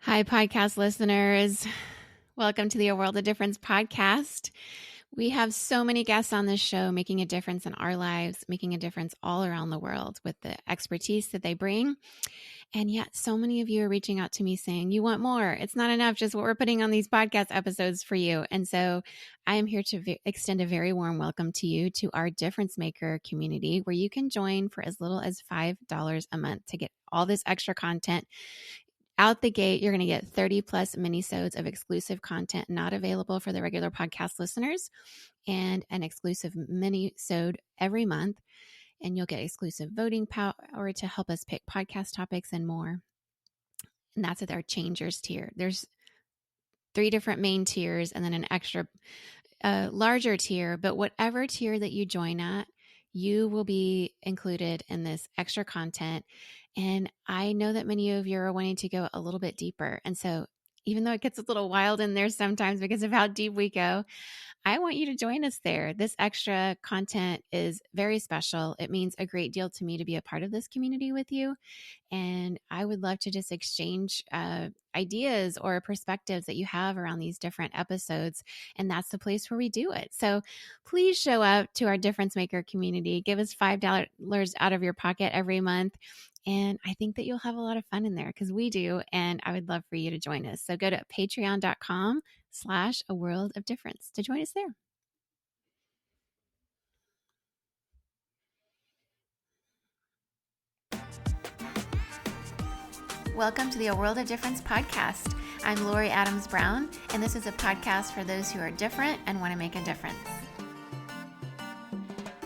Hi, podcast listeners. Welcome to the A World of Difference podcast. We have so many guests on this show making a difference in our lives, making a difference all around the world with the expertise that they bring. And yet so many of you are reaching out to me saying, you want more. It's not enough just what we're putting on these podcast episodes for you. And so I am here to extend a very warm welcome to you to our Difference Maker community, where you can join for as little as $5 a month to get all this extra content. Out the gate, you're going to get 30 plus minisodes of exclusive content not available for the regular podcast listeners, and an exclusive minisode every month. And you'll get exclusive voting power to help us pick podcast topics and more. And that's at our Changers tier. There's 3 different main tiers and then an extra larger tier. But whatever tier that you join at, you will be included in this extra content. And I know that many of you are wanting to go a little bit deeper. And so even though it gets a little wild in there sometimes because of how deep we go, I want you to join us there. This extra content is very special. It means a great deal to me to be a part of this community with you. And I would love to just exchange ideas or perspectives that you have around these different episodes. And that's the place where we do it. So please show up to our Difference Maker community. Give us $5 out of your pocket every month. And I think that you'll have a lot of fun in there because we do. And I would love for you to join us. So go to patreon.com/A World of Difference to join us there. Welcome to the A World of Difference podcast. I'm Lori Adams Brown, and this is a podcast for those who are different and want to make a difference.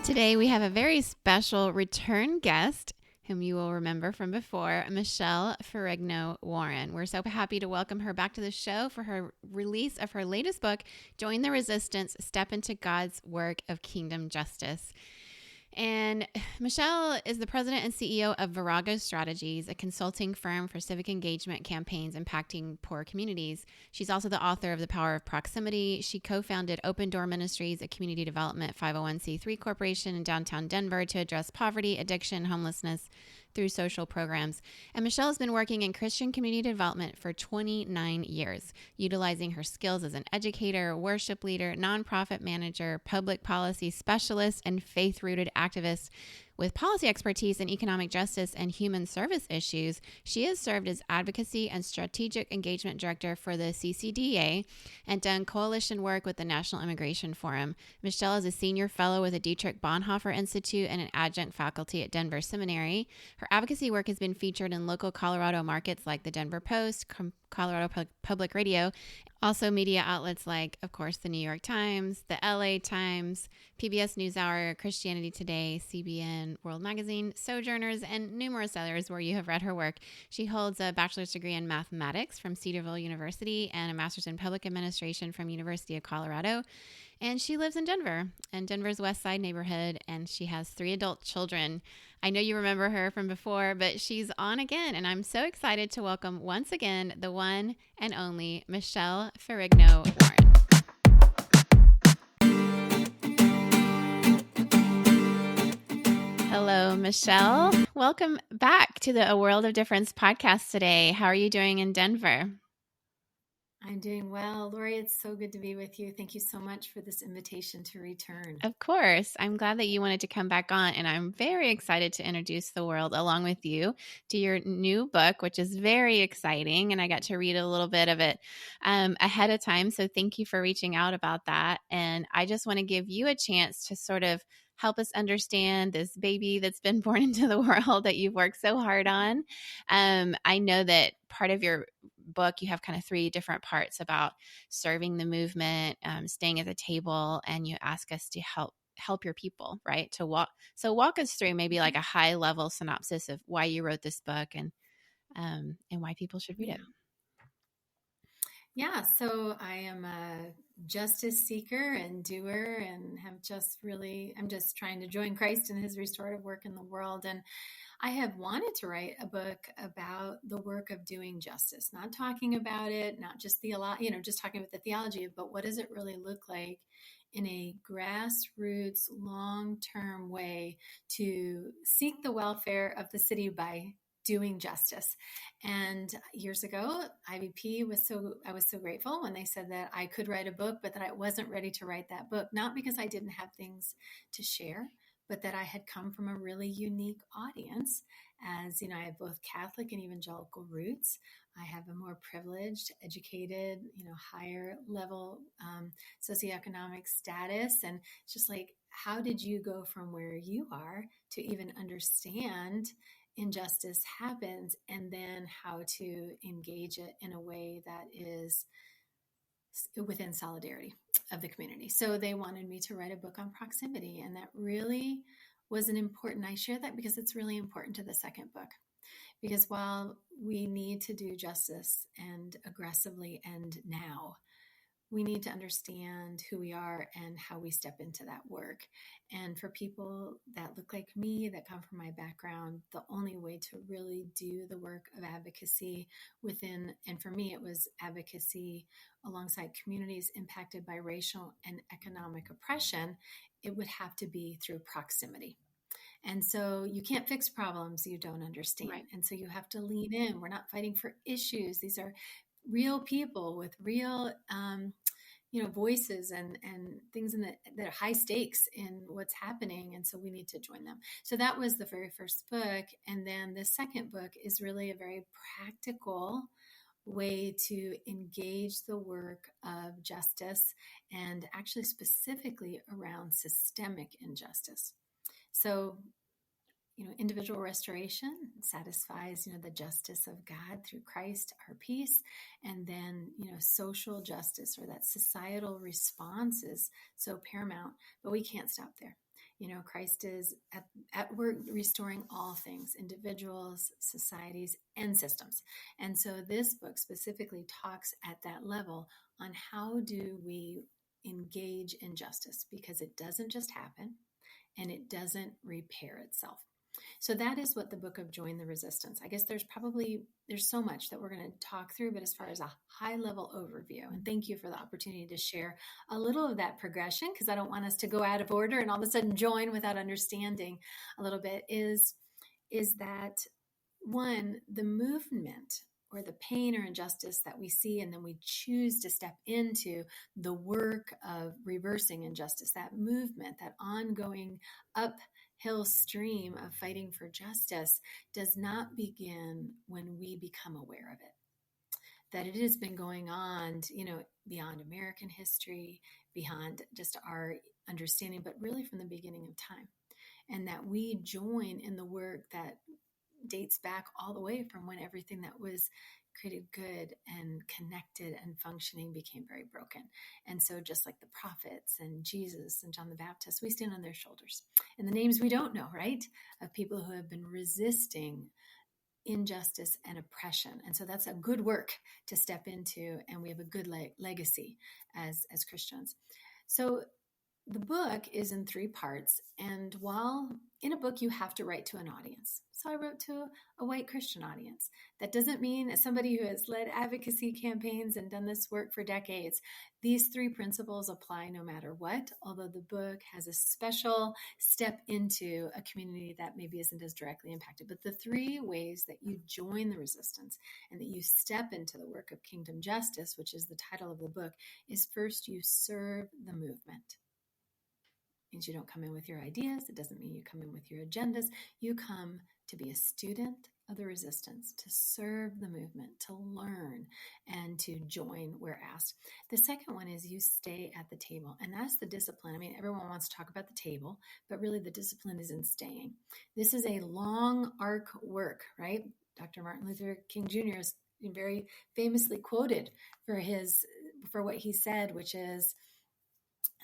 Today, we have a very special return guest whom you will remember from before, Michelle Ferrigno Warren. We're so happy to welcome her back to the show for her release of her latest book, Join the Resistance, Step into God's Work of Kingdom Justice. And Michelle is the president and CEO of Virago Strategies, a consulting firm for civic engagement campaigns impacting poor communities. She's also the author of The Power of Proximity. She co-founded Open Door Ministries, a community development 501c3 corporation in downtown Denver to address poverty, addiction, homelessness through social programs. And Michelle has been working in Christian community development for 29 years, utilizing her skills as an educator, worship leader, nonprofit manager, public policy specialist, and faith-rooted activist. With policy expertise in economic justice and human service issues, she has served as advocacy and strategic engagement director for the CCDA and done coalition work with the National Immigration Forum. Michelle is a senior fellow with the Dietrich Bonhoeffer Institute and an adjunct faculty at Denver Seminary. Her advocacy work has been featured in local Colorado markets like the Denver Post, Colorado Public Radio, also media outlets like, of course, the New York Times, the L.A. Times, PBS NewsHour, Christianity Today, CBN World Magazine, Sojourners, and numerous others where you have read her work. She holds a bachelor's degree in mathematics from Cedarville University and a master's in public administration from University of Colorado. And she lives in Denver, in Denver's Westside neighborhood, and she has 3 adult children. I know you remember her from before, but she's on again, and I'm so excited to welcome once again the one and only Michelle Ferrigno Warren. Hello, Michelle. Welcome back to the A World of Difference podcast today. How are you doing in Denver? I'm doing well. Lori, it's so good to be with you. Thank you so much for this invitation to return. Of course. I'm glad that you wanted to come back on, and I'm very excited to introduce the world along with you to your new book, which is very exciting. And I got to read a little bit of it ahead of time. So thank you for reaching out about that. And I just want to give you a chance to sort of help us understand this baby that's been born into the world that you've worked so hard on. I know that part of your book, you have kind of 3 different parts about serving the movement, staying at the table, and you ask us to help your people, right? Walk us through maybe like a high level synopsis of why you wrote this book and why people should read it. Yeah, so I am a justice seeker and doer, and I'm just trying to join Christ in his restorative work in the world. And I have wanted to write a book about the work of doing justice, not talking about it, not just just talking about the theology, but what does it really look like in a grassroots, long-term way to seek the welfare of the city by doing justice. And years ago, IVP I was so grateful when they said that I could write a book, but that I wasn't ready to write that book, not because I didn't have things to share, but that I had come from a really unique audience. As you know, I have both Catholic and evangelical roots. I have a more privileged, educated, higher level socioeconomic status. And it's just like, how did you go from where you are to even understand injustice happens, and then how to engage it in a way that is within solidarity of the community? So they wanted me to write a book on proximity, and that really was I share that because it's really important to the second book. Because while we need to do justice and aggressively and now, we need to understand who we are and how we step into that work. And for people that look like me, that come from my background, the only way to really do the work of advocacy and for me, it was advocacy alongside communities impacted by racial and economic oppression, it would have to be through proximity. And so you can't fix problems you don't understand. Right. And so you have to lean in. We're not fighting for issues. These are real people with real, voices and things that are high stakes in what's happening. And so we need to join them. So that was the very first book. And then the second book is really a very practical way to engage the work of justice, and actually specifically around systemic injustice. So, individual restoration satisfies, the justice of God through Christ, our peace. And then, social justice, or that societal response, is so paramount, but we can't stop there. Christ is at work restoring all things, individuals, societies, and systems. And so this book specifically talks at that level on how do we engage in justice, because it doesn't just happen and it doesn't repair itself. So that is what the book of Join the Resistance. I guess there's so much that we're going to talk through, but as far as a high level overview, and thank you for the opportunity to share a little of that progression, because I don't want us to go out of order and all of a sudden join without understanding a little bit, is that one, the movement or the pain or injustice that we see, and then we choose to step into the work of reversing injustice, that movement, that ongoing uphill stream of fighting for justice, does not begin when we become aware of it. That it has been going on, beyond American history, beyond just our understanding, but really from the beginning of time. And that we join in the work that dates back all the way from when everything that was created good and connected and functioning became very broken. And so just like the prophets and Jesus and John the Baptist, we stand on their shoulders. And the names we don't know, right? Of people who have been resisting injustice and oppression. And so that's a good work to step into, and we have a good legacy as Christians. So the book is in 3 parts, and while in a book you have to write to an audience. So I wrote to a white Christian audience. That doesn't mean, as somebody who has led advocacy campaigns and done this work for decades, these 3 principles apply no matter what, although the book has a special step into a community that maybe isn't as directly impacted. But the 3 ways that you join the resistance and that you step into the work of kingdom justice, which is the title of the book, is first you serve the movement. Means you don't come in with your ideas. It doesn't mean you come in with your agendas. You come to be a student of the resistance, to serve the movement, to learn, and to join where asked. The second one is you stay at the table, and that's the discipline. I mean, everyone wants to talk about the table, but really the discipline is in staying. This is a long arc work, right? Dr. Martin Luther King Jr. is very famously quoted for what he said, which is,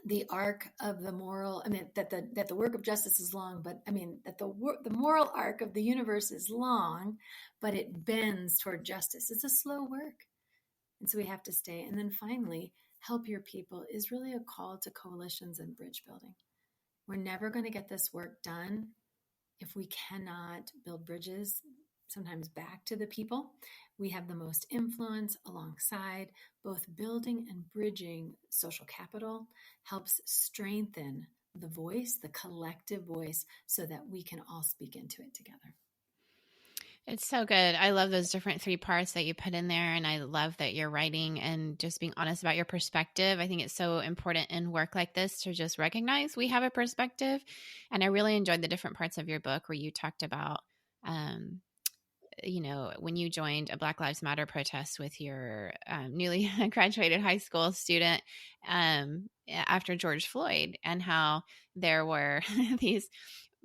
the arc of the moral, that the work of justice is long, but that the moral arc of the universe is long, but it bends toward justice. It's a slow work. And so we have to stay. And then finally, help your people is really a call to coalitions and bridge building. We're never going to get this work done if we cannot build bridges, sometimes back to the people. We have the most influence alongside. Both building and bridging social capital helps strengthen the voice, the collective voice, so that we can all speak into it together. It's so good. I love those different three parts that you put in there. And I love that you're writing and just being honest about your perspective. I think it's so important in work like this to just recognize we have a perspective. And I really enjoyed the different parts of your book where you talked about, um, when you joined a Black Lives Matter protest with your newly graduated high school student after George Floyd, and how there were these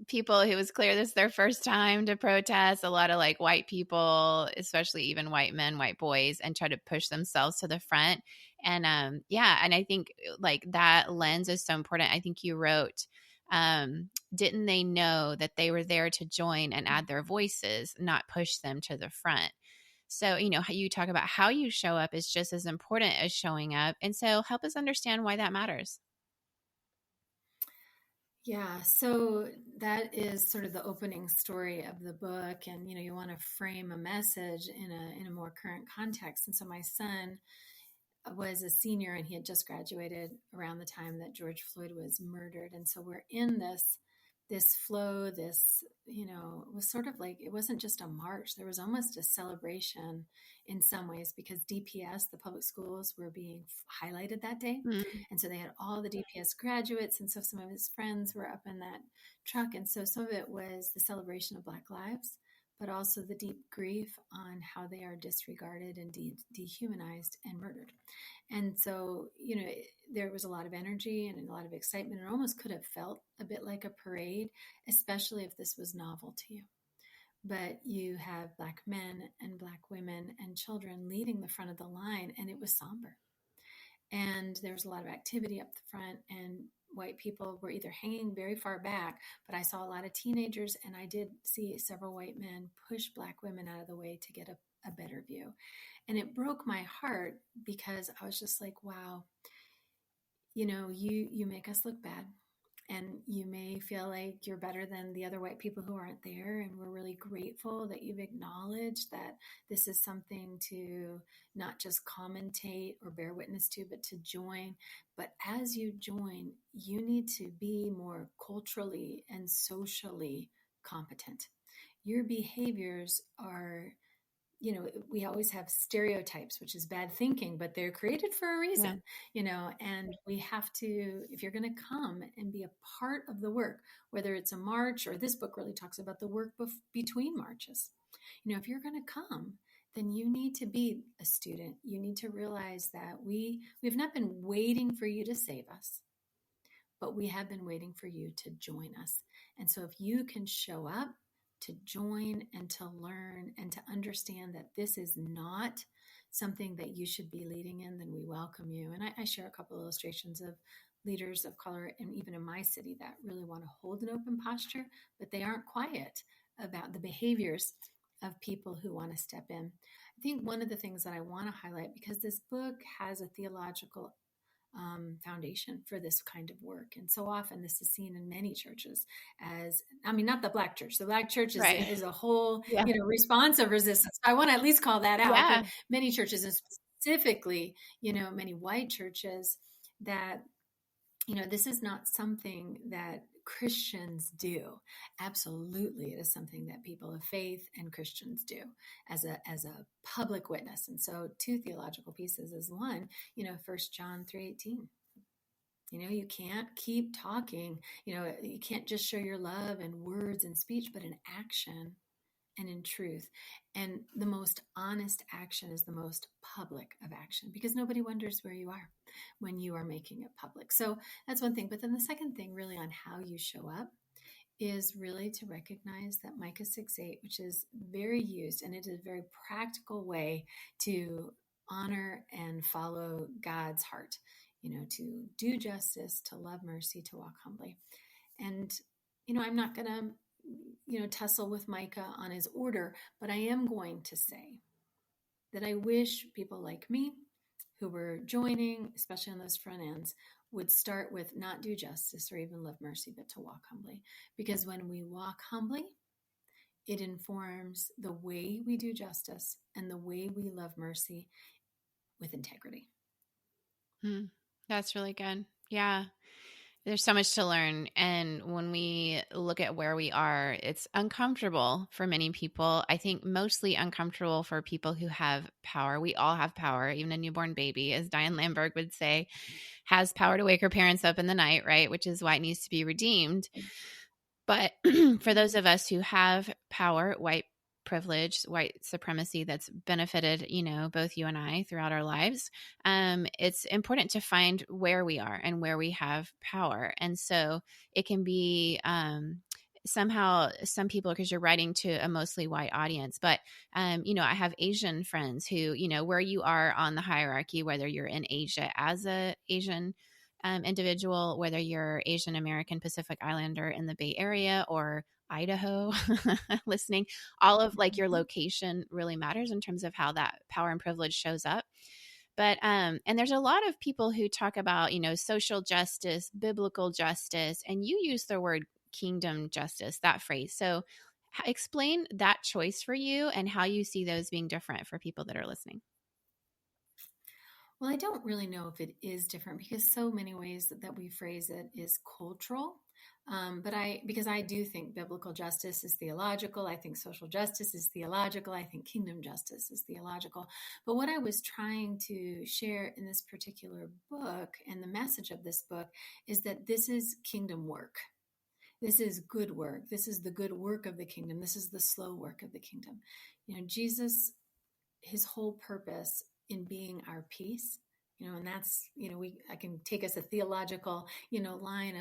people who was clear this is their first time to protest, a lot of like white people, especially even white men, white boys, and try to push themselves to the front. And and I think like that lens is so important. I think you wrote, didn't they know that they were there to join and add their voices, not push them to the front? So, how you talk about how you show up is just as important as showing up. And so help us understand why that matters. Yeah, so that is sort of the opening story of the book, and you want to frame a message in a more current context. And so my son was a senior, and he had just graduated around the time that George Floyd was murdered. And so we're in this flow, it was sort of like, it wasn't just a march, there was almost a celebration in some ways, because DPS, the public schools, were being highlighted that day. Mm, And so they had all the DPS graduates, and so some of his friends were up in that truck. And so some of it was the celebration of Black lives, but also the deep grief on how they are disregarded and dehumanized and murdered. And so, there was a lot of energy and a lot of excitement. It almost could have felt a bit like a parade, especially if this was novel to you. But you have Black men and Black women and children leading the front of the line, and it was somber. And there was a lot of activity up the front, and white people were either hanging very far back, but I saw a lot of teenagers, and I did see several white men push Black women out of the way to get a better view. And it broke my heart, because I was just like, wow, you make us look bad, and you may feel like you're better than the other white people who aren't there. And we're really grateful that you've acknowledged that this is something to not just commentate or bear witness to, but to join. But as you join, you need to be more culturally and socially competent. Your behaviors are, we always have stereotypes, which is bad thinking, but they're created for a yeah. reason, and we have to, if you're going to come and be a part of the work, whether it's a march, or this book really talks about the work between marches, if you're going to come, then you need to be a student. You need to realize that we've not been waiting for you to save us, but we have been waiting for you to join us. And so if you can show up to join and to learn and to understand that this is not something that you should be leading in, then we welcome you. And I share a couple of illustrations of leaders of color, and even in my city, that really want to hold an open posture, but they aren't quiet about the behaviors of people who want to step in. I think one of the things that I want to highlight, because this book has a theological foundation for this kind of work. And so often this is seen in many churches as, I mean, not the Black church. The Black church is, Right. is a whole, Yeah. response of resistance. I want to at least call that out. But Yeah. many churches, and specifically, many white churches, that this is not something that Christians do. Absolutely, it is something that people of faith and Christians do as a public witness. And so, two theological pieces is one, 1 John 3:18. You can't keep talking. You can't just show your love in words and speech, but in action and in truth. And the most honest action is the most public of action, because nobody wonders where you are when you are making it public. So that's one thing. But then the second thing, really, on how you show up, is really to recognize that Micah 6:8, which is very used, and it is a very practical way to honor and follow God's heart, to do justice, to love mercy, to walk humbly. And, I'm not going to, tussle with Micah on his order, but I am going to say that I wish people like me who were joining, especially on those front ends, would start with not do justice or even love mercy, but to walk humbly. Because when we walk humbly, it informs the way we do justice and the way we love mercy with integrity. Hmm. That's really good. Yeah. There's so much to learn. And when we look at where we are, it's uncomfortable for many people. I think mostly uncomfortable for people who have power. We all have power. Even a newborn baby, as Diane Lamberg would say, has power to wake her parents up in the night, right? Which is why it needs to be redeemed. But for those of us who have power, white privilege, white supremacy that's benefited, both you and I throughout our lives, it's important to find where we are and where we have power. And so it can be somehow some people, because you're writing to a mostly white audience, but I have Asian friends who, where you are on the hierarchy, whether you're in Asia as a Asian individual, whether you're Asian American, Pacific Islander in the Bay Area or Idaho listening, all of like your location really matters in terms of how that power and privilege shows up. But and there's a lot of people who talk about, social justice, biblical justice, and you use the word kingdom justice, that phrase. So explain that choice for you and how you see those being different for people that are listening. Well, I don't really know if it is different because so many ways that we phrase it is cultural. Because I do think biblical justice is theological. I think social justice is theological. I think kingdom justice is theological. But what I was trying to share in this particular book and the message of this book is that this is kingdom work. This is good work. This is the good work of the kingdom. This is the slow work of the kingdom. Jesus, his whole purpose in being our peace, and that's, I can take us a theological, line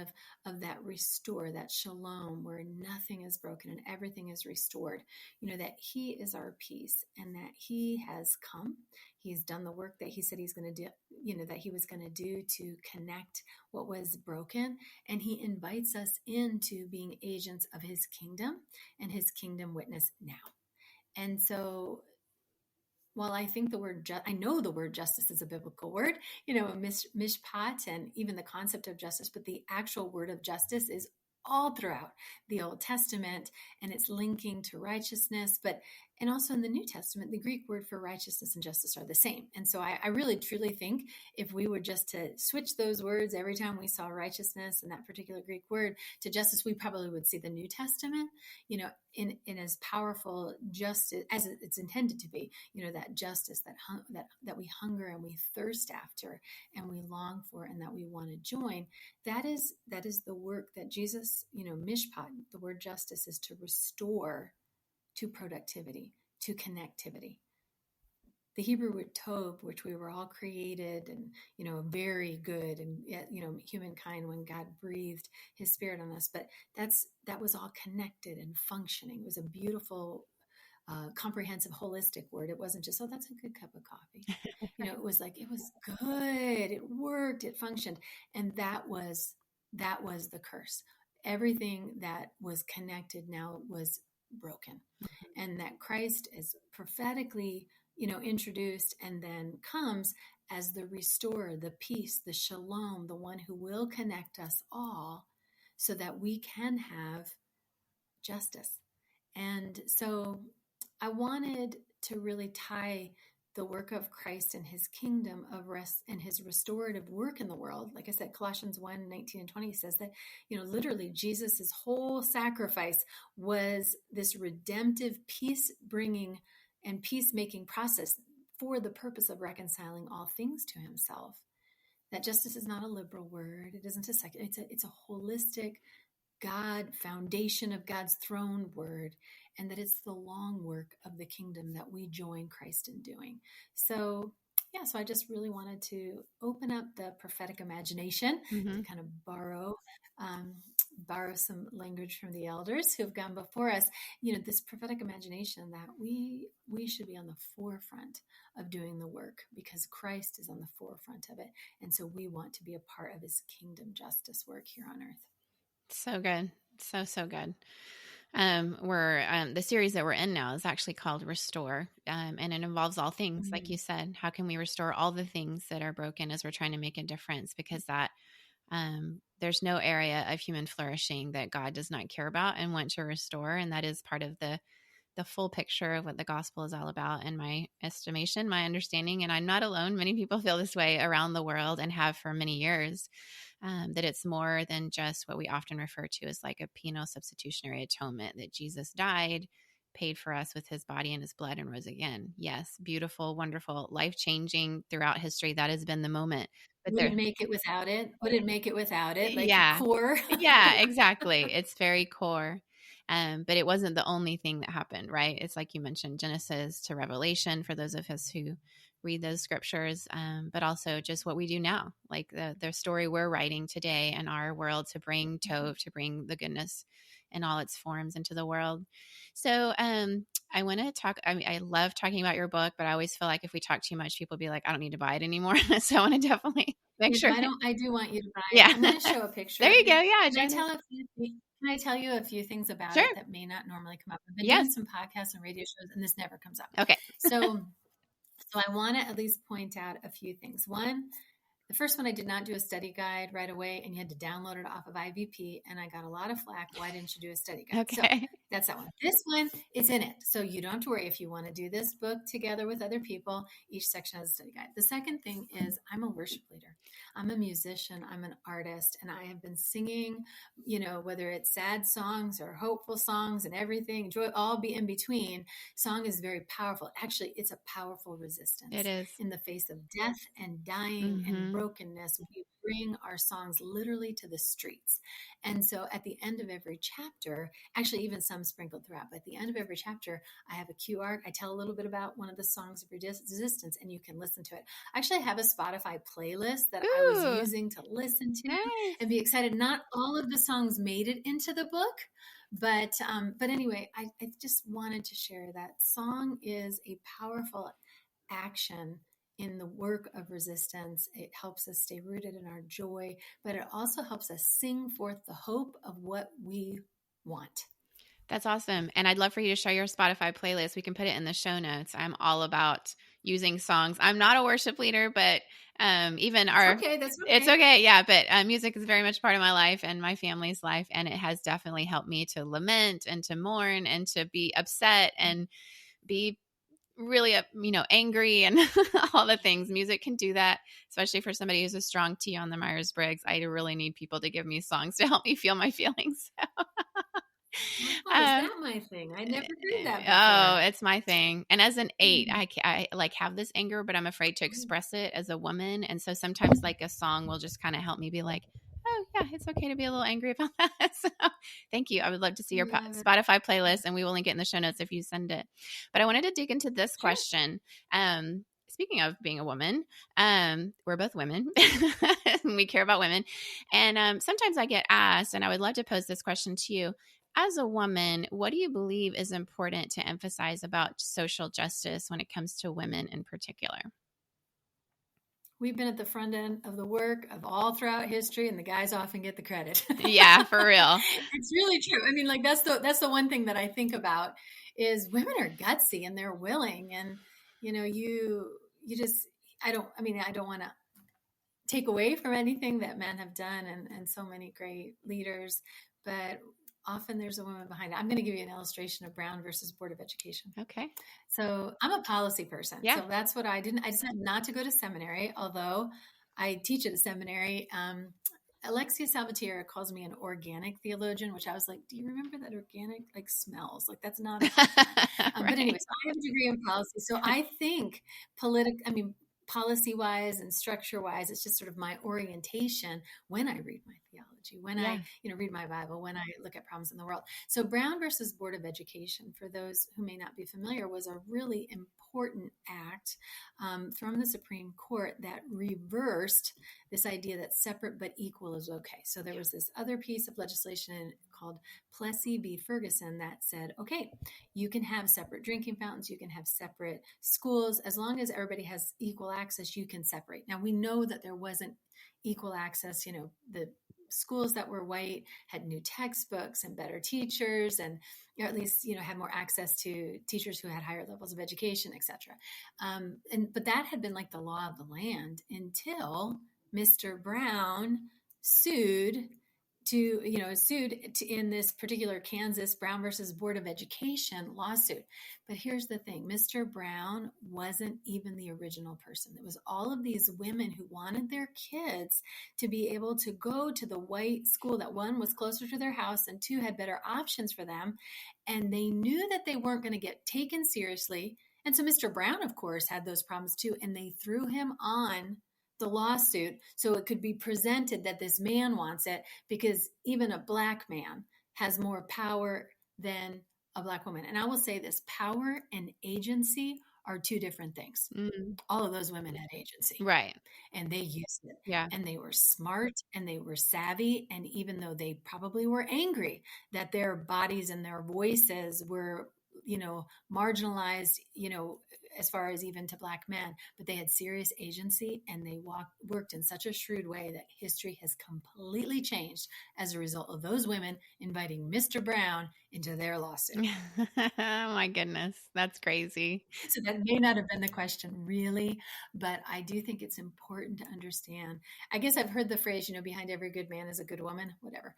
of that restore, that shalom, where nothing is broken and everything is restored, that he is our peace and that he has come. He's done the work that he said he's going to do, that he was going to do to connect what was broken. And he invites us into being agents of his kingdom and his kingdom witness now. And so while I think I know the word justice is a biblical word, mishpat, and even the concept of justice, but the actual word of justice is all throughout the Old Testament, and it's linking to righteousness, and also in the New Testament, the Greek word for righteousness and justice are the same. And so I really truly think if we were just to switch those words every time we saw righteousness and that particular Greek word to justice, we probably would see the New Testament, in as powerful justice as it's intended to be, that justice that we hunger and we thirst after and we long for and that we want to join. That is the work that Jesus, mishpat, the word justice is to restore to productivity, to connectivity. The Hebrew word tov, which we were all created and, very good and, humankind when God breathed his spirit on us, but that was all connected and functioning. It was a beautiful, comprehensive, holistic word. It wasn't just, oh, that's a good cup of coffee. It was like, it was good. It worked, it functioned. And that was the curse. Everything that was connected now was broken. And that Christ is prophetically, introduced and then comes as the restorer, the peace, the shalom, the one who will connect us all so that we can have justice. And so I wanted to really tie the work of Christ and his kingdom of rest and his restorative work in the world. Like I said, Colossians 1:19-20 says that, literally Jesus's whole sacrifice was this redemptive peace bringing and peacemaking process for the purpose of reconciling all things to himself. That justice is not a liberal word. It isn't a secular, it's a holistic God, foundation of God's throne word, and that it's the long work of the kingdom that we join Christ in doing. So I just really wanted to open up the prophetic imagination to kind of borrow some language from the elders who have gone before us, this prophetic imagination that we should be on the forefront of doing the work because Christ is on the forefront of it. And so we want to be a part of his kingdom justice work here on earth. So good. So good. The series that we're in now is actually called Restore. And it involves all things, like you said. How can we restore all the things that are broken as we're trying to make a difference? Because there's no area of human flourishing that God does not care about and want to restore. And that is part of the full picture of what the gospel is all about, in my estimation, my understanding. And I'm not alone. Many people feel this way around the world and have for many years. that it's more than just what we often refer to as like a penal substitutionary atonement, that Jesus died, paid for us with his body and his blood, and rose again. Yes, beautiful, wonderful, life-changing throughout history. That has been the moment. But Would it there, make it without it? Would it make it without it? Like yeah, core? yeah, exactly. It's very core. But it wasn't the only thing that happened, right? It's like you mentioned, Genesis to Revelation for those of us who read those scriptures, but also just what we do now, like the story we're writing today in our world to bring Tov, to bring the goodness in all its forms into the world. So I want to talk. I mean, I love talking about your book, but I always feel like if we talk too much, people be like, I don't need to buy it anymore. So I want to definitely make Yes, sure. I do want you to buy it. Yeah. I'm going to show a picture There of you it. go. Yeah, Can I join us. tell a few things? Can I tell you a few things about Sure. it that may not normally come up? I've been Yes. doing some podcasts and radio shows, and this never comes up. Okay. So I want to at least point out a few things. One, the first one, I did not do a study guide right away, and you had to download it off of IVP, and I got a lot of flack. Why didn't you do a study guide? Okay. So that's that one. This one is in it. So you don't have to worry if you want to do this book together with other people. Each section has a study guide. The second thing is I'm a worship leader. I'm a musician. I'm an artist, and I have been singing, whether it's sad songs or hopeful songs and everything, joy, all be in between. Song is very powerful. Actually, it's a powerful resistance. It is. In the face of death and dying and brokenness, we bring our songs literally to the streets. And so at the end of every chapter, actually even some sprinkled throughout, but at the end of every chapter, I have a QR. I tell a little bit about one of the songs of resistance, and you can listen to it. I actually have a Spotify playlist that I was using to listen to and be excited. Not all of the songs made it into the book, but anyway, I just wanted to share that song is a powerful action in the work of resistance. It helps us stay rooted in our joy, but it also helps us sing forth the hope of what we want. That's awesome. And I'd love for you to share your Spotify playlist. We can put it in the show notes. I'm all about using songs. I'm not a worship leader, but even our okay, that's okay. It's okay. Yeah. But music is very much part of my life and my family's life. And it has definitely helped me to lament and to mourn and to be upset and be really, angry and all the things. Music can do that, especially for somebody who's a strong T on the Myers-Briggs. I really need people to give me songs to help me feel my feelings. Oh, is that my thing? I never heard that before. Oh, it's my thing. And as an 8, I like have this anger, but I'm afraid to express it as a woman. And so sometimes like a song will just kind of help me be like, oh yeah, it's okay to be a little angry about that. So thank you. I would love to see your Spotify playlist, and we will link it in the show notes if you send it. But I wanted to dig into this question. Speaking of being a woman, we're both women and we care about women. And sometimes I get asked, and I would love to pose this question to you. As a woman, what do you believe is important to emphasize about social justice when it comes to women in particular? We've been at the front end of the work of all throughout history, and the guys often get the credit. Yeah, for real. It's really true. I mean, like that's the one thing that I think about is women are gutsy and they're willing, and you just I don't want to take away from anything that men have done and so many great leaders, but often there's a woman behind it. I'm going to give you an illustration of Brown versus Board of Education. Okay. So I'm a policy person. Yeah. So that's what I decided not to go to seminary, although I teach at a seminary. Alexia Salvatierra calls me an organic theologian, which I was like, do you remember that organic smells? Like that's not a right. But anyways, I have a degree in policy. So I think policy wise and structure wise, it's just sort of my orientation when I read my theology, when I read my Bible, when I look at problems in the world. So Brown versus Board of Education, for those who may not be familiar, was a really important act from the Supreme Court that reversed this idea that separate but equal is okay. So there was this other piece of legislation called Plessy v. Ferguson that said, okay, you can have separate drinking fountains, you can have separate schools, as long as everybody has equal access, you can separate. Now we know that there wasn't equal access. The schools that were white had new textbooks and better teachers, and at least had more access to teachers who had higher levels of education, etc. But that had been like the law of the land until Mr. Brown sued in this particular Kansas Brown versus Board of Education lawsuit. But here's the thing, Mr. Brown wasn't even the original person. It was all of these women who wanted their kids to be able to go to the white school that, one, was closer to their house, and two, had better options for them. And they knew that they weren't going to get taken seriously. And so Mr. Brown, of course, had those problems too. And they threw him on the lawsuit so it could be presented that this man wants it, because even a black man has more power than a black woman. And I will say this, power and agency are two different things. All of those women had agency. Right. And they used it. Yeah. And they were smart and they were savvy. And even though they probably were angry that their bodies and their voices were, marginalized, as far as even to black men, but they had serious agency, and they worked in such a shrewd way that history has completely changed as a result of those women inviting Mr. Brown into their lawsuit. Oh my goodness. That's crazy. So that may not have been the question really, but I do think it's important to understand. I guess I've heard the phrase, behind every good man is a good woman, whatever.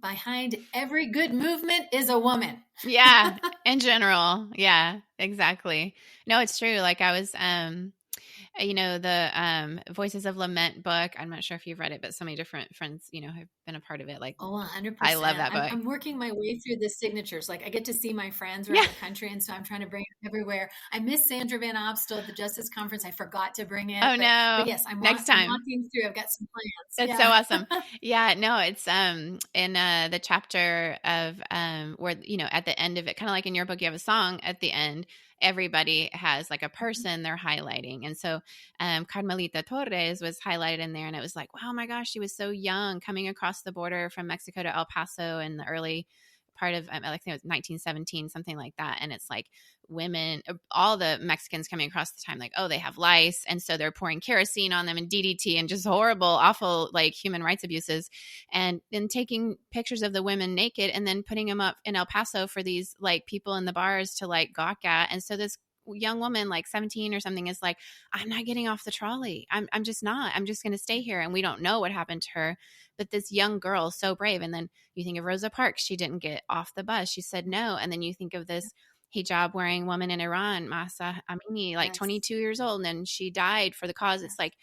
Behind every good movement is a woman. Yeah. In general. Yeah, exactly. No, it's true. Like I was, the Voices of Lament book. I'm not sure if you've read it, but so many different friends, have been a part of it. Like, 100%. I love that book. I'm working my way through the signatures. Like I get to see my friends around the country, and so I'm trying to bring it everywhere. I missed Sandra Van Obstel at the Justice Conference. I forgot to bring it. Oh, no. But yes, Next time. I'm walking through. I've got some plans. That's so awesome. Yeah, no, it's in the chapter of where, at the end of it, kind of like in your book, you have a song at the end. Everybody has like a person they're highlighting. And so Carmelita Torres was highlighted in there, and it was like, wow, my gosh, she was so young coming across the border from Mexico to El Paso in the early part of, I think it was 1917, something like that. And it's like women, all the Mexicans coming across the time, like, oh, they have lice. And so they're pouring kerosene on them and DDT and just horrible, awful, like human rights abuses. And then taking pictures of the women naked and then putting them up in El Paso for these like people in the bars to like gawk at. And so this young woman, like 17 or something, is like, I'm not getting off the trolley. I'm just not. I'm just going to stay here. And we don't know what happened to her. But this young girl, so brave. And then you think of Rosa Parks. She didn't get off the bus. She said no. And then you think of this hijab wearing woman in Iran, Masa Amini, like 22 years old, and she died for the cause. It's like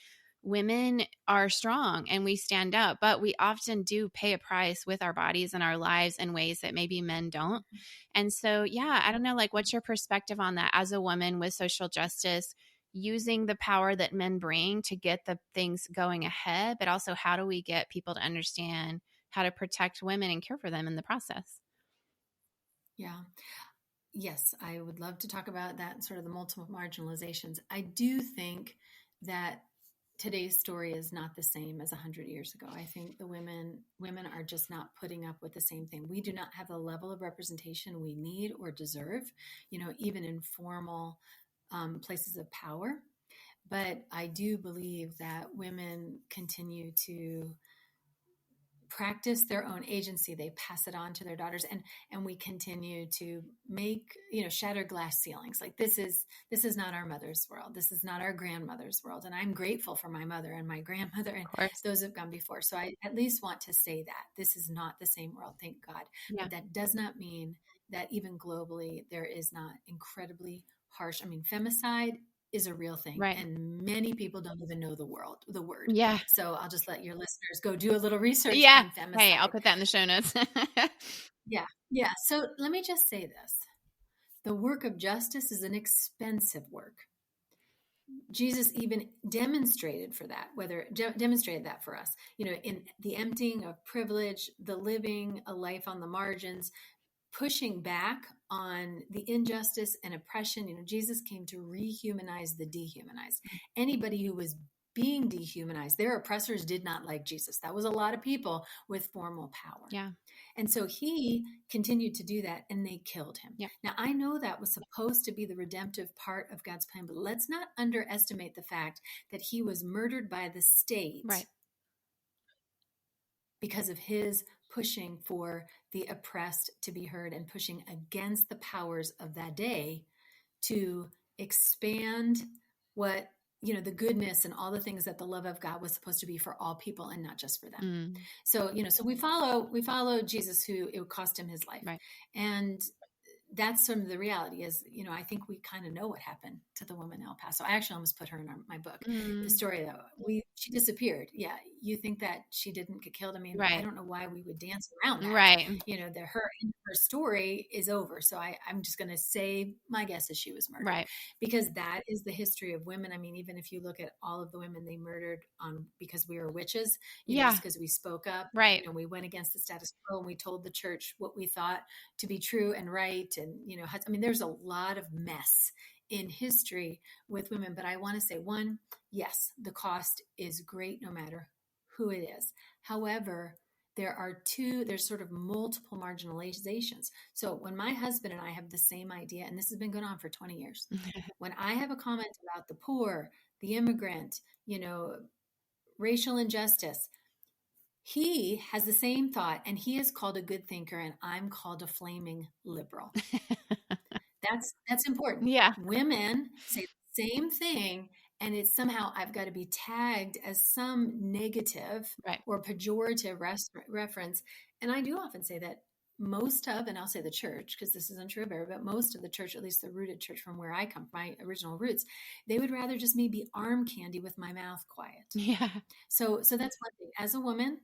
women are strong and we stand up, but we often do pay a price with our bodies and our lives in ways that maybe men don't. And so, yeah, I don't know, like what's your perspective on that as a woman with social justice, using the power that men bring to get the things going ahead, but also how do we get people to understand how to protect women and care for them in the process? Yeah. Yes, I would love to talk about that, sort of the multiple marginalizations. I do think that today's story is not the same as 100 years ago. I think the women are just not putting up with the same thing. We do not have the level of representation we need or deserve, even in formal places of power. But I do believe that women continue to practice their own agency. They pass it on to their daughters, and we continue to make, shatter glass ceilings. Like this is not our mother's world. This is not our grandmother's world. And I'm grateful for my mother and my grandmother and those who've gone before. So I at least want to say that this is not the same world, thank God. Yeah. But that does not mean that even globally there is not incredibly harsh. I mean, femicide is a real thing. Right. And many people don't even know the word. Yeah. So I'll just let your listeners go do a little research on femicide. Hey, I'll put that in the show notes. Yeah. Yeah. So let me just say this. The work of justice is an expensive work. Jesus even demonstrated that for us, in the emptying of privilege, the living a life on the margins, pushing back on the injustice and oppression. Jesus came to rehumanize the dehumanized. Anybody who was being dehumanized, their oppressors did not like Jesus. That was a lot of people with formal power. Yeah. And so he continued to do that, and they killed him. Yeah. Now, I know that was supposed to be the redemptive part of God's plan, but let's not underestimate the fact that he was murdered by the state. Right. Because of his pushing for the oppressed to be heard and pushing against the powers of that day to expand what the goodness and all the things that the love of God was supposed to be for all people and not just for them. Mm, So, so we follow Jesus, who it would cost him his life. right. And that's sort of the reality is, I think we kind of know what happened to the woman in El Paso. I actually almost put her in my book, the Mm, story that she disappeared. Yeah. You think that she didn't get killed. I mean, I right. don't know why we would dance around that. Right. Her story is over. So I'm just going to say my guess is she was murdered, Right. because that is the history of women. I mean, even if you look at all of the women they murdered on because we were witches, Yeah. just because we spoke up, Right. we went against the status quo and we told the church what we thought to be true and right. And, I mean, there's a lot of mess in history with women. But I want to say, one, yes, the cost is great no matter who it is. However, there's sort of multiple marginalizations. So when my husband and I have the same idea, and this has been going on for 20 years, when I have a comment about the poor, the immigrant, racial injustice, he has the same thought, and he is called a good thinker, and I'm called a flaming liberal. That's important. Yeah. Women say the same thing, and it's somehow I've got to be tagged as some negative Right. or pejorative reference. And I do often say that most of, and I'll say the church, because this isn't true of everybody, but most of the church, at least the rooted church from where I come, my original roots, they would rather just me be arm candy with my mouth quiet. Yeah. So that's one thing. As a woman,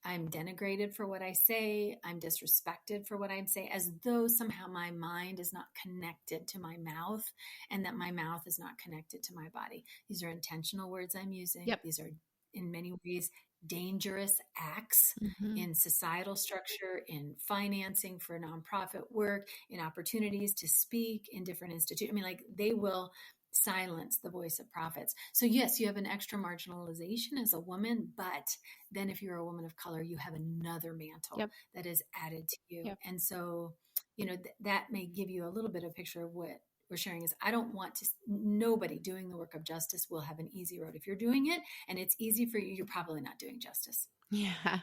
I'm denigrated for what I say. I'm disrespected for what I say, as though somehow my mind is not connected to my mouth and that my mouth is not connected to my body. These are intentional words I'm using. Yep. These are, in many ways, dangerous acts Hmm. in societal structure, in financing for nonprofit work, in opportunities to speak in different institutions. I mean, like, they will silence the voice of prophets. So yes, you have an extra marginalization as a woman, but then if you're a woman of color, you have another mantle Yep. that is added to you. Yep. And so, that may give you a little bit of picture of what we're sharing is I don't want to, nobody doing the work of justice will have an easy road. If you're doing it and it's easy for you, you're probably not doing justice. Yeah.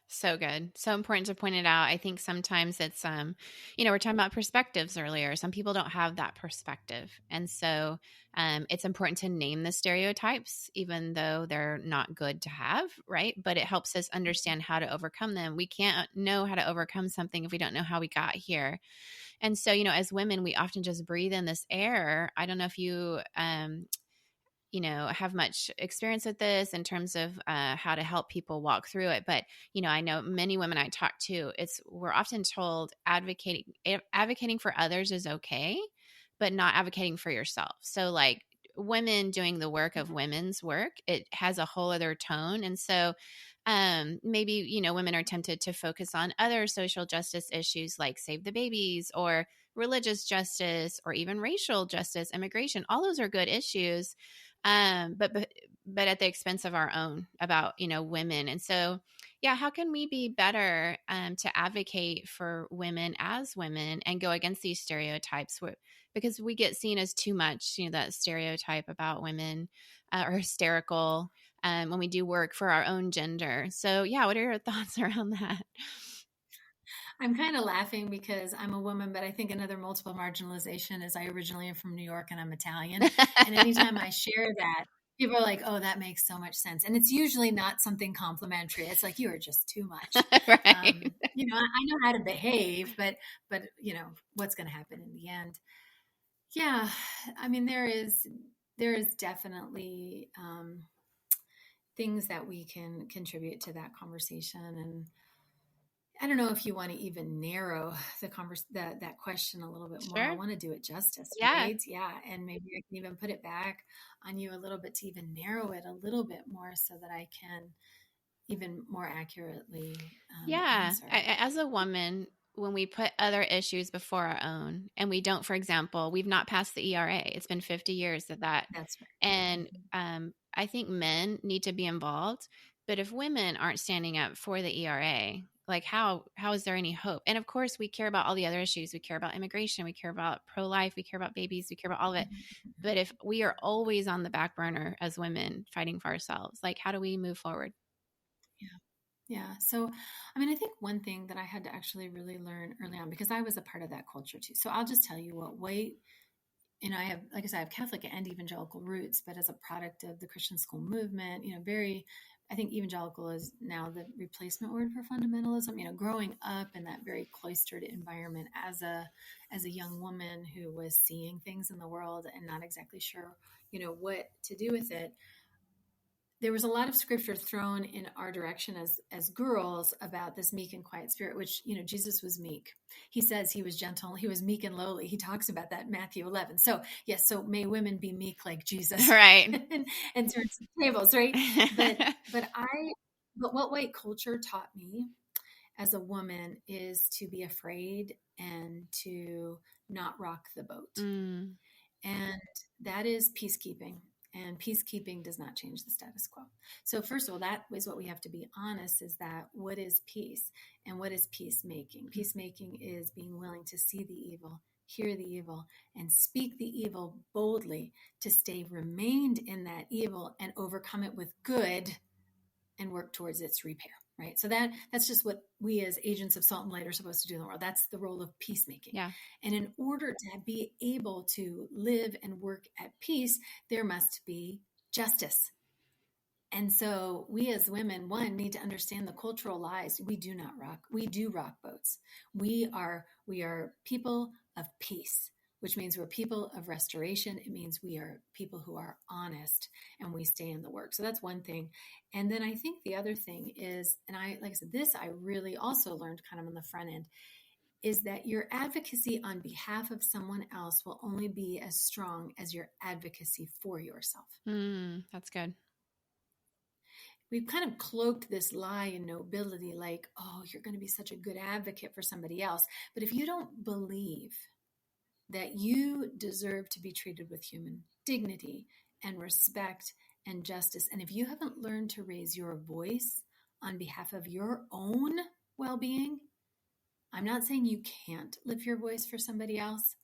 So good. So important to point it out. I think sometimes it's we're talking about perspectives earlier. Some people don't have that perspective. And so it's important to name the stereotypes, even though they're not good to have, right? But it helps us understand how to overcome them. We can't know how to overcome something if we don't know how we got here. And so, as women, we often just breathe in this air. I don't know if you have much experience with this in terms of how to help people walk through it. But, I know many women I talk to, we're often told advocating for others is okay, but not advocating for yourself. So like women doing the work of women's work, it has a whole other tone. And so maybe, women are tempted to focus on other social justice issues like save the babies or religious justice or even racial justice, immigration. All those are good issues, but at the expense of our own about women. And so yeah, how can we be better to advocate for women as women and go against these stereotypes because we get seen as too much, that stereotype about women are hysterical when we do work for our own gender. So yeah, what are your thoughts around that? I'm kind of laughing because I'm a woman, but I think another multiple marginalization is I originally am from New York and I'm Italian. And anytime I share that, people are like, oh, that makes so much sense. And it's usually not something complimentary. It's like, you are just too much. Right. I know how to behave, but what's going to happen in the end? Yeah. I mean, there is definitely things that we can contribute to that conversation. And I don't know if you want to even narrow that question a little bit more. I Sure. want to do it justice, Yeah. right? Yeah, and maybe I can even put it back on you a little bit to even narrow it a little bit more so that I can even more accurately Yeah. answer. As a woman, when we put other issues before our own and we don't, for example, we've not passed the ERA. It's been 50 years of that. That's right. And Mhm. I think men need to be involved. But if women aren't standing up for the ERA, like how is there any hope? And of course, we care about all the other issues. We care about immigration. We care about pro-life. We care about babies. We care about all of it. Mhm. But if we are always on the back burner as women fighting for ourselves, like how do we move forward? Yeah. Yeah. So, I mean, I think one thing that I had to actually really learn early on, because I was a part of that culture too. So I'll just tell you what, I have, like I said, I have Catholic and evangelical roots, but as a product of the Christian school movement, I think evangelical is now the replacement word for fundamentalism. Growing up in that very cloistered environment as a young woman who was seeing things in the world and not exactly sure, what to do with it, there was a lot of scripture thrown in our direction as girls about this meek and quiet spirit, which, Jesus was meek. He says he was gentle. He was meek and lowly. He talks about that in Matthew 11. So yes, so may women be meek like Jesus, Right. and turn some tables, right? But what white culture taught me as a woman is to be afraid and to not rock the boat. Mm. And that is peacekeeping. And peacekeeping does not change the status quo. So first of all, that is what we have to be honest, is that what is peace and what is peacemaking? Peacemaking is being willing to see the evil, hear the evil, and speak the evil boldly, to stay remained in that evil and overcome it with good and work towards its repair. Right. So that's just what we as agents of salt and light are supposed to do in the world. That's the role of peacemaking. Yeah. And in order to be able to live and work at peace, there must be justice. And so we as women, one, need to understand the cultural lies. We do not rock. We do rock boats. We are people of peace, which means we're people of restoration. It means we are people who are honest and we stay in the work. So that's one thing. And then I think the other thing is, and like I said, this I really also learned kind of on the front end, is that your advocacy on behalf of someone else will only be as strong as your advocacy for yourself. That's good. We've kind of cloaked this lie in nobility, like, oh, you're going to be such a good advocate for somebody else. But if you don't believe that you deserve to be treated with human dignity and respect and justice, and if you haven't learned to raise your voice on behalf of your own well-being, I'm not saying you can't lift your voice for somebody else,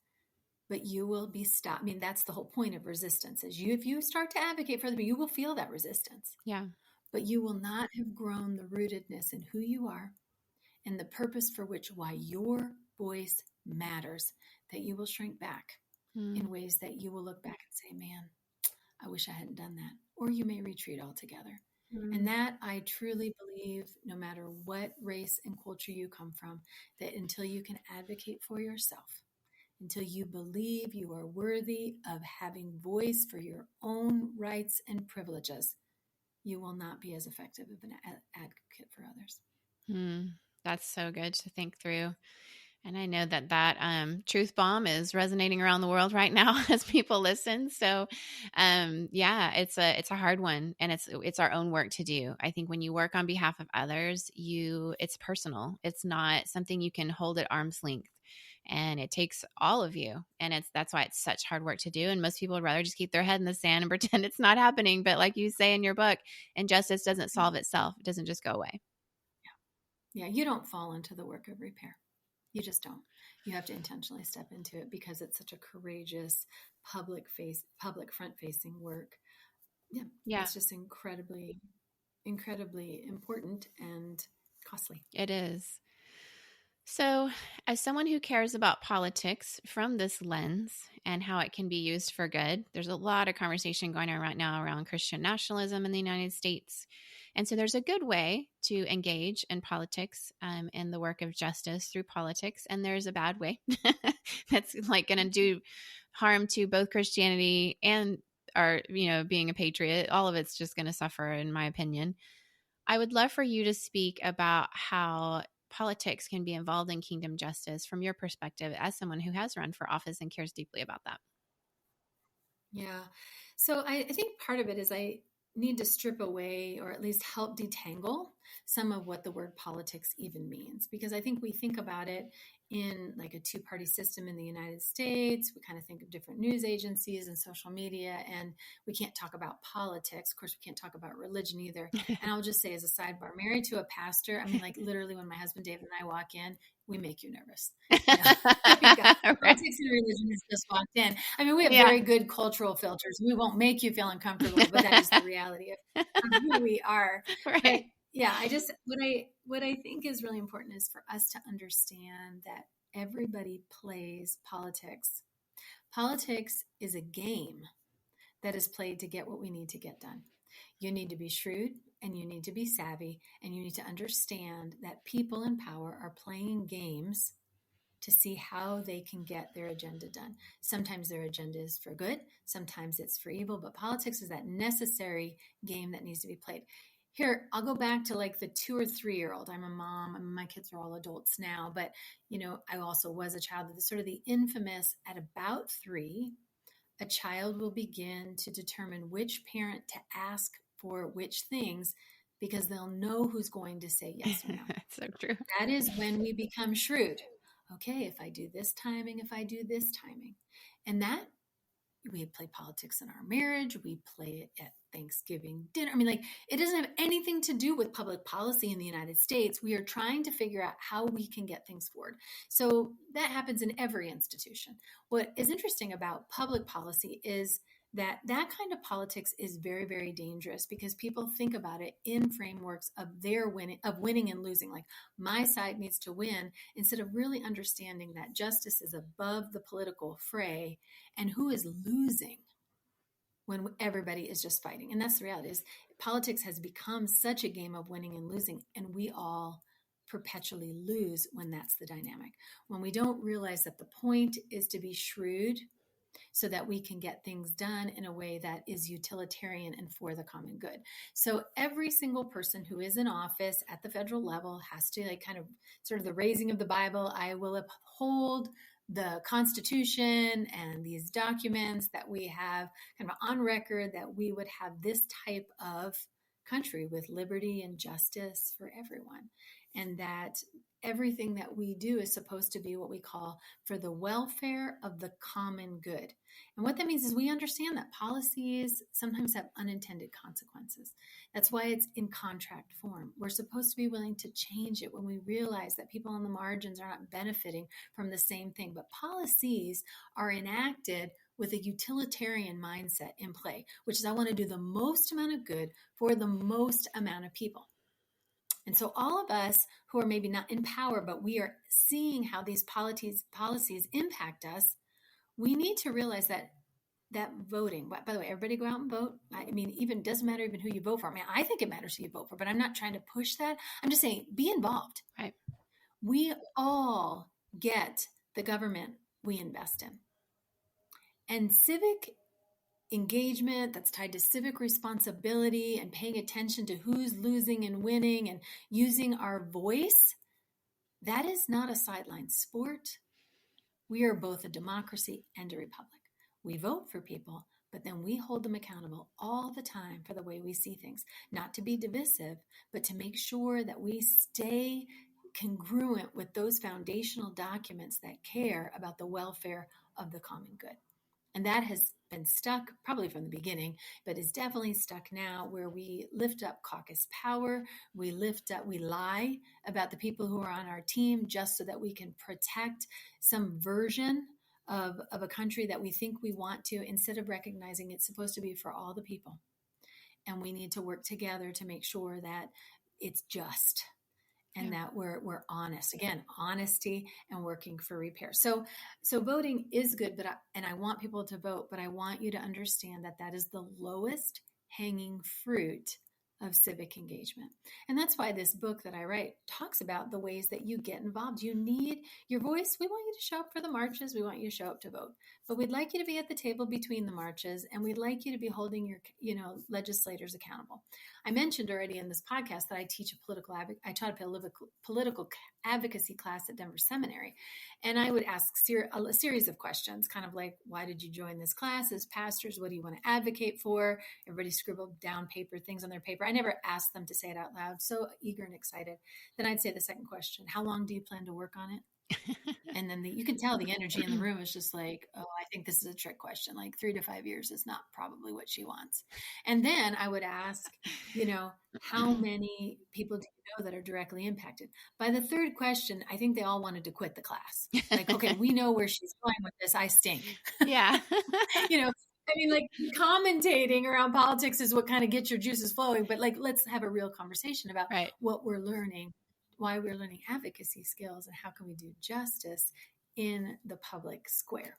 but you will be stopped. I mean, that's the whole point of resistance, is if you start to advocate for them, you will feel that resistance. Yeah. But you will not have grown the rootedness in who you are and the purpose for why your voice matters, that you will shrink back in ways that you will look back and say, man, I wish I hadn't done that. Or you may retreat altogether. And that I truly believe, no matter what race and culture you come from, that until you can advocate for yourself, until you believe you are worthy of having voice for your own rights and privileges, you will not be as effective of an advocate for others. That's so good to think through. And I know that truth bomb is resonating around the world right now as people listen. So, it's a hard one, and it's our own work to do. I think when you work on behalf of others, it's personal. It's not something you can hold at arm's length, and it takes all of you. And that's why it's such hard work to do. And most people would rather just keep their head in the sand and pretend it's not happening. But like you say in your book, injustice doesn't solve itself. It doesn't just go away. Yeah. You don't fall into the work of repair. You just don't. You have to intentionally step into it because it's such a courageous public front facing work. Yeah. It's just incredibly, incredibly important and costly. It is. So, as someone who cares about politics from this lens and how it can be used for good, there's a lot of conversation going on right now around Christian nationalism in the United States. And so there's a good way to engage in politics and the work of justice through politics. And there's a bad way that's like going to do harm to both Christianity and being a patriot. All of it's just going to suffer, in my opinion. I would love for you to speak about how politics can be involved in kingdom justice from your perspective as someone who has run for office and cares deeply about that. Yeah. So I think part of it is I need to strip away, or at least help detangle, some of what the word politics even means. Because I think we think about it in like a two-party system in the United States. We kind of think of different news agencies and social media, and we can't talk about politics. Of course, we can't talk about religion either. And I'll just say as a sidebar, married to a pastor, I mean, like literally when my husband Dave and I walk in, we make you nervous. Politics and religion has just walked in. I mean, we have very good cultural filters. We won't make you feel uncomfortable, but that is the reality of who we are. Right. But yeah, what I think is really important is for us to understand that everybody plays politics. Politics is a game that is played to get what we need to get done. You need to be shrewd and you need to be savvy and you need to understand that people in power are playing games to see how they can get their agenda done. Sometimes their agenda is for good, sometimes it's for evil, but politics is that necessary game that needs to be played. Here, I'll go back to like the 2 or 3-year-old. I'm a mom. My kids are all adults now, but I also was a child. Sort of the infamous at about 3, a child will begin to determine which parent to ask for which things because they'll know who's going to say yes or no. That's so true. That is when we become shrewd. Okay, if I do this timing, if I do this timing. And that we play politics in our marriage, we play it at Thanksgiving dinner. I mean, like, it doesn't have anything to do with public policy in the United States. We are trying to figure out how we can get things forward. So that happens in every institution. What is interesting about public policy is that kind of politics is very, very dangerous because people think about it in frameworks of winning and losing. Like, my side needs to win, instead of really understanding that justice is above the political fray and who is losing when everybody is just fighting. And that's the reality. Is politics has become such a game of winning and losing, and we all perpetually lose when that's the dynamic. When we don't realize that the point is to be shrewd so that we can get things done in a way that is utilitarian and for the common good. So every single person who is in office at the federal level has to, like, kind of sort of the raising of the Bible, I will uphold the Constitution and these documents that we have kind of on record, that we would have this type of country with liberty and justice for everyone. And that everything that we do is supposed to be what we call for the welfare of the common good. And what that means is we understand that policies sometimes have unintended consequences. That's why it's in contract form. We're supposed to be willing to change it when we realize that people on the margins are not benefiting from the same thing. But policies are enacted with a utilitarian mindset in play, which is I want to do the most amount of good for the most amount of people. And so all of us who are maybe not in power, but we are seeing how these policies impact us, we need to realize that voting, by the way, everybody go out and vote. I mean, even doesn't matter even who you vote for. I mean, I think it matters who you vote for, but I'm not trying to push that. I'm just saying, be involved. Right. We all get the government we invest in. And civic engagement that's tied to civic responsibility and paying attention to who's losing and winning and using our voice, that is not a sideline sport. We are both a democracy and a republic. We vote for people, but then we hold them accountable all the time for the way we see things, not to be divisive, but to make sure that we stay congruent with those foundational documents that care about the welfare of the common good. And that has been stuck probably from the beginning, but is definitely stuck now, where we lift up caucus power. We lie about the people who are on our team just so that we can protect some version of a country that we think we want to, instead of recognizing it's supposed to be for all the people. And we need to work together to make sure that it's just. And that we're honest. Again, honesty and working for repair. So voting is good, but I want people to vote, but I want you to understand that is the lowest hanging fruit of civic engagement. And that's why this book that I write talks about the ways that you get involved. You need your voice. We want you to show up for the marches. We want you to show up to vote. But we'd like you to be at the table between the marches, and we'd like you to be holding your, legislators accountable. I mentioned already in this podcast that I taught a political advocacy class at Denver Seminary. And I would ask a series of questions, kind of like, why did you join this class as pastors? What do you want to advocate for? Everybody scribbled down things on their paper. I never asked them to say it out loud, so eager and excited. Then I'd say the second question, how long do you plan to work on it? And then you can tell the energy in the room is just like, oh, I think this is a trick question. Like 3 to 5 years is not probably what she wants. And then I would ask, how many people do you know that are directly impacted? By the third question, I think they all wanted to quit the class. Like, okay, we know where she's going with this. I stink. Yeah. Like, commentating around politics is what kind of gets your juices flowing. But like, let's have a real conversation about what we're learning, why we're learning advocacy skills, and how can we do justice in the public square.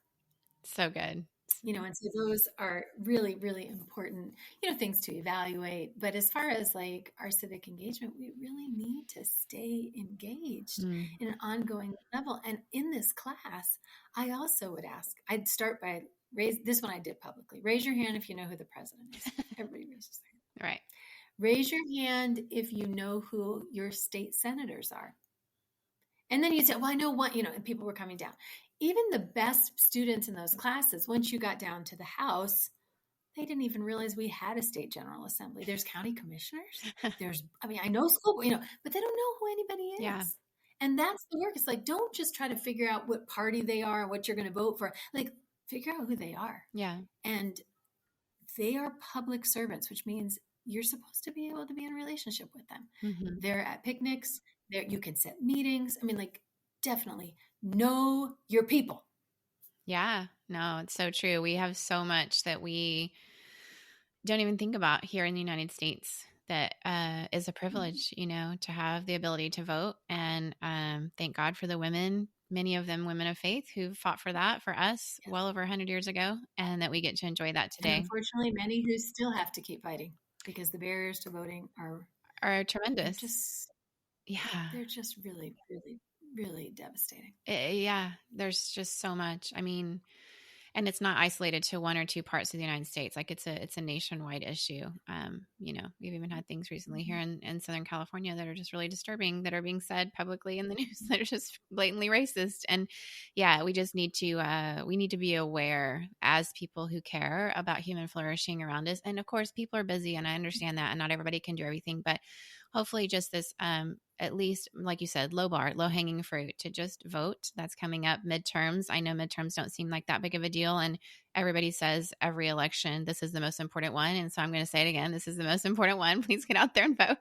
So good. And so those are really, really important, things to evaluate. But as far as like our civic engagement, we really need to stay engaged Mm. in an ongoing level. And in this class, I also would ask, I'd start by raise this one I did publicly. Raise your hand if you know who the president is. Everybody raises their hand. Right. Raise your hand if you know who your state senators are. And then you say, well, I know one, and people were coming down. Even the best students in those classes, once you got down to the House, they didn't even realize we had a state general assembly. There's county commissioners. I know school, but they don't know who anybody is. Yeah. And that's the work. It's like, don't just try to figure out what party they are, what you're going to vote for. Like, figure out who they are. Yeah. And they are public servants, which means you're supposed to be able to be in a relationship with them. Mm-hmm. They're at picnics. You can set meetings. Definitely know your people. Yeah. No, it's so true. We have so much that we don't even think about here in the United States that is a privilege, to have the ability to vote. And thank God for the women, many of them women of faith, who fought for that for us well over 100 years ago, and that we get to enjoy that today. And unfortunately, many who still have to keep fighting because the barriers to voting are tremendous. They're just really, really, really devastating. Yeah, there's just so much. And it's not isolated to one or two parts of the United States. Like it's a nationwide issue. We've even had things recently here in Southern California that are just really disturbing, that are being said publicly in the news that are just blatantly racist. And yeah, we just need to be aware as people who care about human flourishing around us. And of course, people are busy, and I understand that, and not everybody can do everything, but hopefully just this, at least, like you said, low hanging fruit to just vote. That's coming up. Midterms. I know midterms don't seem like that big of a deal. And everybody says every election, this is the most important one. And so I'm going to say it again. This is the most important one. Please get out there and vote.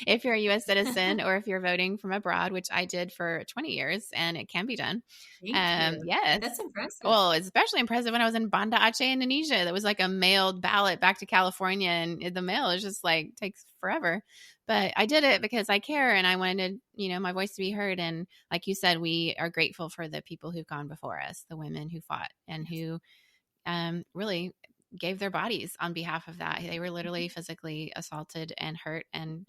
If you're a U.S. citizen or if you're voting from abroad, which I did for 20 years, and it can be done. Thank you. Yes. That's impressive. Well, it's especially impressive when I was in Banda Aceh, Indonesia. That was like a mailed ballot back to California, and the mail is just like takes forever. But I did it because I care, and I wanted, my voice to be heard. And like you said, we are grateful for the people who've gone before us, the women who fought and who really gave their bodies on behalf of that. They were literally physically assaulted and hurt, and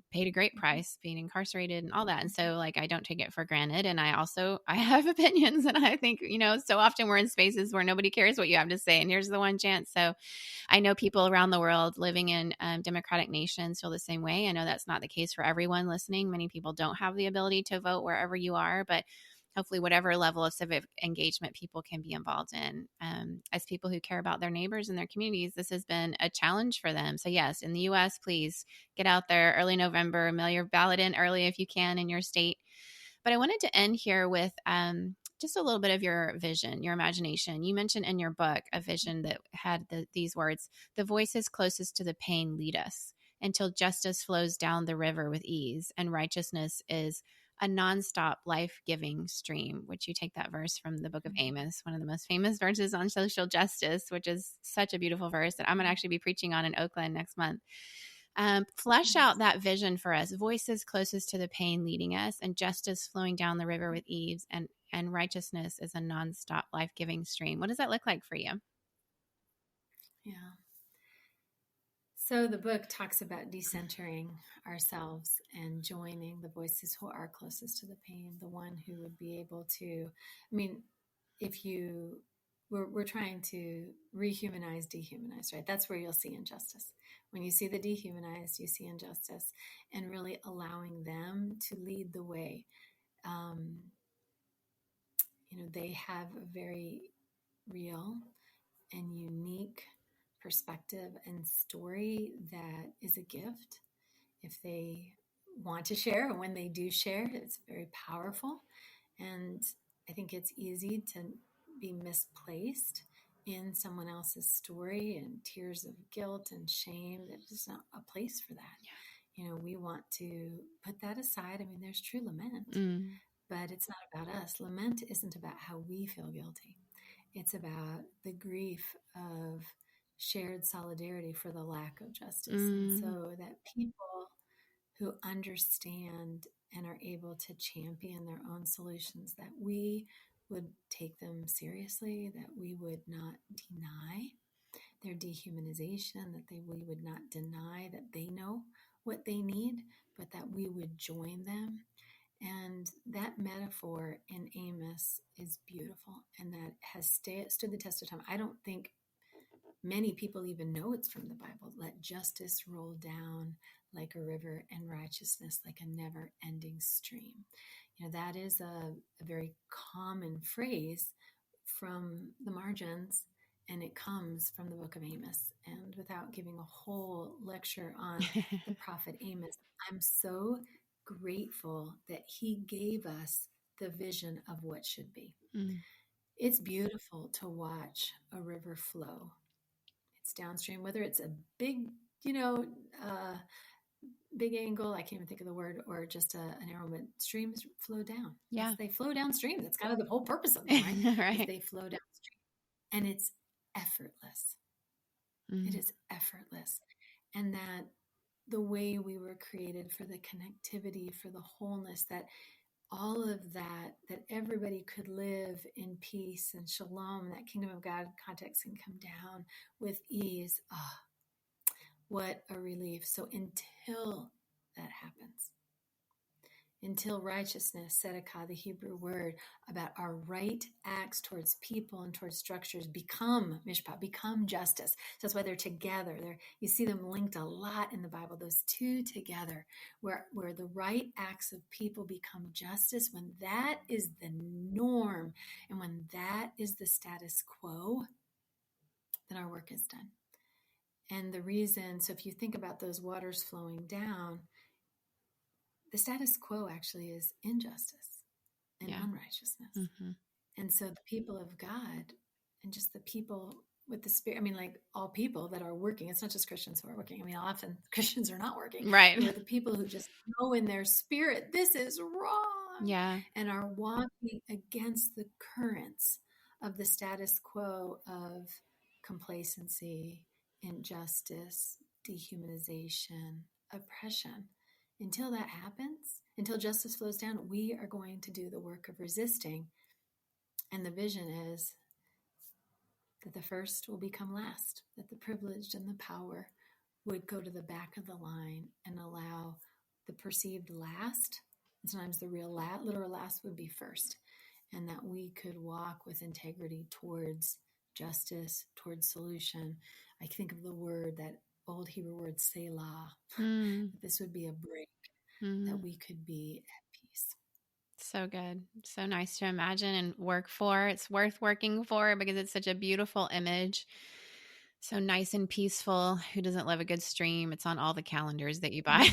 paid a great price, being incarcerated and all that. And so like, I don't take it for granted. And I have opinions, and I think, so often we're in spaces where nobody cares what you have to say, and here's the one chance. So I know people around the world living in democratic nations feel the same way. I know that's not the case for everyone listening. Many people don't have the ability to vote wherever you are, but hopefully whatever level of civic engagement people can be involved in, as people who care about their neighbors and their communities, this has been a challenge for them. So yes, in the U.S., please get out there early November, mail your ballot in early if you can in your state. But I wanted to end here with just a little bit of your vision, your imagination. You mentioned in your book a vision that had these words: the voices closest to the pain lead us until justice flows down the river with ease, and righteousness is a nonstop life-giving stream, which you take that verse from the book of Amos, one of the most famous verses on social justice, which is such a beautiful verse that I'm going to actually be preaching on in Oakland next month. Flesh out that vision for us: voices closest to the pain leading us, and justice flowing down the river with ease, and righteousness is a nonstop life-giving stream. What does that look like for you? Yeah. So the book talks about decentering ourselves and joining the voices who are closest to the pain, the one who would be able to, if we're trying to rehumanize, dehumanize, right? That's where you'll see injustice. When you see the dehumanized, you see injustice, and really allowing them to lead the way. They have a very real and unique perspective and story that is a gift if they want to share, and when they do share, it's very powerful. And I think it's easy to be misplaced in someone else's story and tears of guilt and shame. There's just not a place for that. We want to put that aside. There's true lament, but it's not about us. Lament isn't about how we feel guilty. It's about the grief of shared solidarity for the lack of justice. And so that people who understand and are able to champion their own solutions, that we would take them seriously, that we would not deny their dehumanization, that we would not deny that they know what they need, but that we would join them. And that metaphor in Amos is beautiful, and that has stood the test of time. I don't think many people even know it's from the Bible. Let justice roll down like a river and righteousness like a never ending stream. That is a very common phrase from the margins, and it comes from the book of Amos. And without giving a whole lecture on the prophet Amos, I'm so grateful that he gave us the vision of what should be. Mm. It's beautiful to watch a river flow. It's downstream, whether it's a big, big angle, I can't even think of the word, or just an arrow, but streams flow down. Yeah. They flow downstream. That's kind of the whole purpose of them, right? Right. They flow downstream. And it's effortless. Mm. It is effortless. And that the way we were created for the connectivity, for the wholeness, that all of that everybody could live in peace and shalom, that kingdom of God context can come down with ease. What a relief. So until that happens, until righteousness, tzedakah, the Hebrew word about our right acts towards people and towards structures, become mishpat, become justice. So that's why they're together. You see them linked a lot in the Bible, those two together, where the right acts of people become justice. When that is the norm, and when that is the status quo, then our work is done. And the reason, so if you think about those waters flowing down, the status quo actually is injustice and unrighteousness. Mm-hmm. And so the people of God, and just the people with the Spirit, like all people that are working, it's not just Christians who are working. Often Christians are not working. Right. The people who just know in their spirit, this is wrong. Yeah. And are walking against the currents of the status quo of complacency, injustice, dehumanization, oppression. Until that happens, until justice flows down, we are going to do the work of resisting. And the vision is that the first will become last, that the privileged and the power would go to the back of the line and allow the perceived last, and sometimes the real literal last would be first, and that we could walk with integrity towards justice, towards solution. I think of the word, that old Hebrew word, selah. This would be a break, that we could be at peace. So good. So nice to imagine and work for. It's worth working for because it's such a beautiful image. So nice and peaceful. Who doesn't love a good stream? It's on all the calendars that you buy.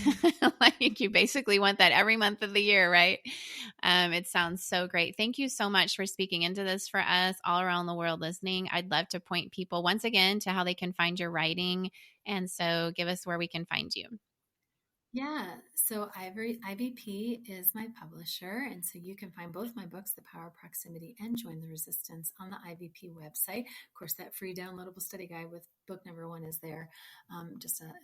Like you basically want that every month of the year, right? It sounds so great. Thank you so much for speaking into this for us all around the world listening. I'd love to point people once again to how they can find your writing. And so give us where we can find you. Yeah, so IVP is my publisher, and so you can find both my books, The Power of Proximity and Join the Resistance, on the IVP website. Of course, that free downloadable study guide with book number 1 is there.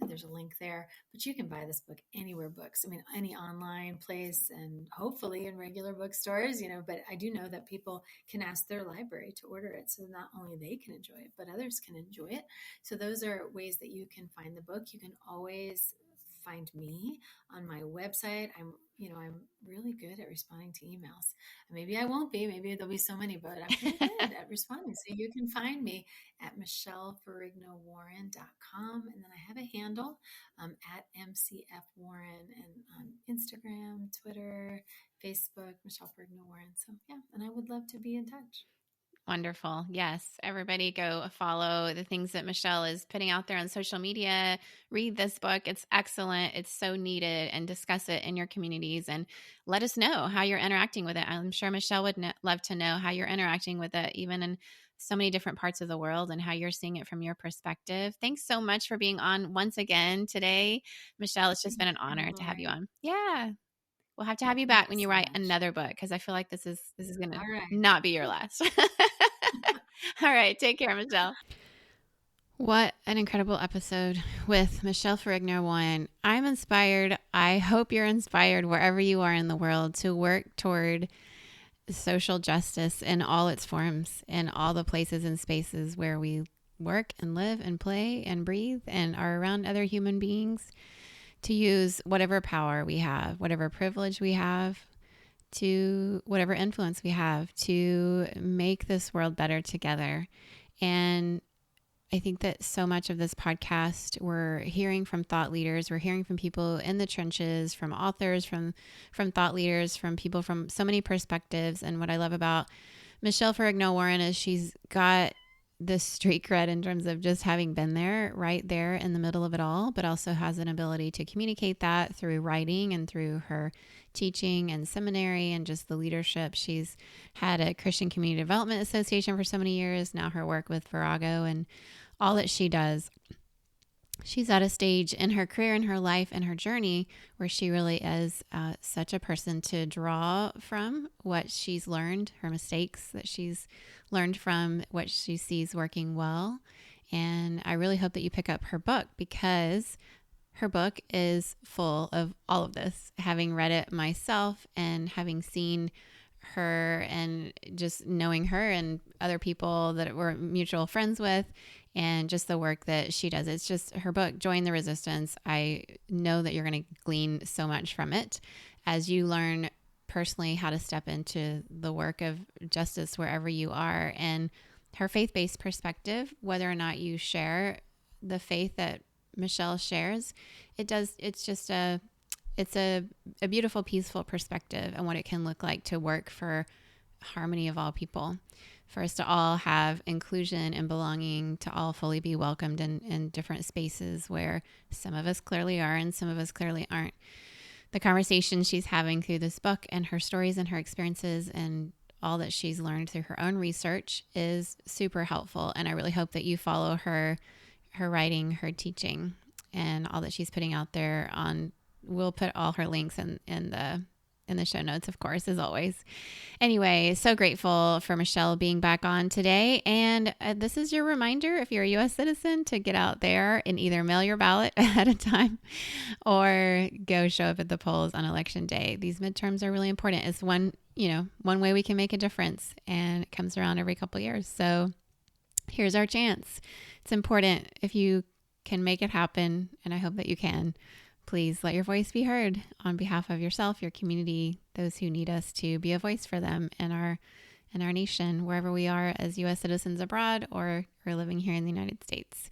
There's a link there, but you can buy this book anywhere books. Any online place, and hopefully in regular bookstores. But I do know that people can ask their library to order it, so not only they can enjoy it, but others can enjoy it. So those are ways that you can find the book. You can always find me on my website. I'm really good at responding to emails. Maybe I won't be, maybe there'll be so many, but I'm pretty good at responding. So you can find me at michelleferrignowarren.com. And then I have a handle at MCFWarren, and on Instagram, Twitter, Facebook, Michelle Ferrigno Warren. So yeah, and I would love to be in touch. Wonderful. Yes. Everybody go follow the things that Michelle is putting out there on social media. Read this book. It's excellent. It's so needed, and discuss it in your communities and let us know how you're interacting with it. I'm sure Michelle would love to know how you're interacting with it, even in so many different parts of the world, and how you're seeing it from your perspective. Thanks so much for being on once again today, Michelle. It's just been an honor to have you on. Yeah. We'll have to have you back when you write another book, because I feel like this is going to not be your last. All right. Take care, Michelle. What an incredible episode with Michelle Ferrigno Warren. I'm inspired. I hope you're inspired wherever you are in the world to work toward social justice in all its forms, in all the places and spaces where we work and live and play and breathe and are around other human beings, to use whatever power we have, whatever privilege we have, to whatever influence we have to make this world better together. And I think that so much of this podcast, we're hearing from thought leaders, we're hearing from people in the trenches, from authors, from thought leaders, from people from so many perspectives. And what I love about Michelle Ferrigno Warren is she's got this street cred in terms of just having been there, right there in the middle of it all, but also has an ability to communicate that through writing and through her teaching and seminary and just the leadership. She's had a Christian Community Development Association for so many years, now her work with Ferrigno and all that she does. She's at a stage in her career, in her life, and her journey where she really is such a person to draw from what she's learned, her mistakes that she's learned from, what she sees working well. And I really hope that you pick up her book, because her book is full of all of this. Having read it myself and having seen her and just knowing her and other people that we're mutual friends with, and just the work that she does. It's just her book, Join the Resistance. I know that you're going to glean so much from it as you learn personally how to step into the work of justice wherever you are. And her faith-based perspective, whether or not you share the faith that Michelle shares, it's a beautiful, peaceful perspective on what it can look like to work for harmony of all people, for us to all have inclusion and belonging, to all fully be welcomed in different spaces where some of us clearly are and some of us clearly aren't. The conversation she's having through this book and her stories and her experiences and all that she's learned through her own research is super helpful. And I really hope that you follow her writing, her teaching, and all that she's putting out there on. We'll put all her links in the show notes, of course, as always. Anyway, so grateful for Michelle being back on today. And this is your reminder, if you're a U.S. citizen, to get out there and either mail your ballot ahead of time or go show up at the polls on election day. These midterms are really important. It's one way we can make a difference, and it comes around every couple of years. So here's our chance. It's important. If you can make it happen, and I hope that you can, please let your voice be heard on behalf of yourself, your community, those who need us to be a voice for them in our nation, wherever we are as U.S. citizens abroad or living here in the United States.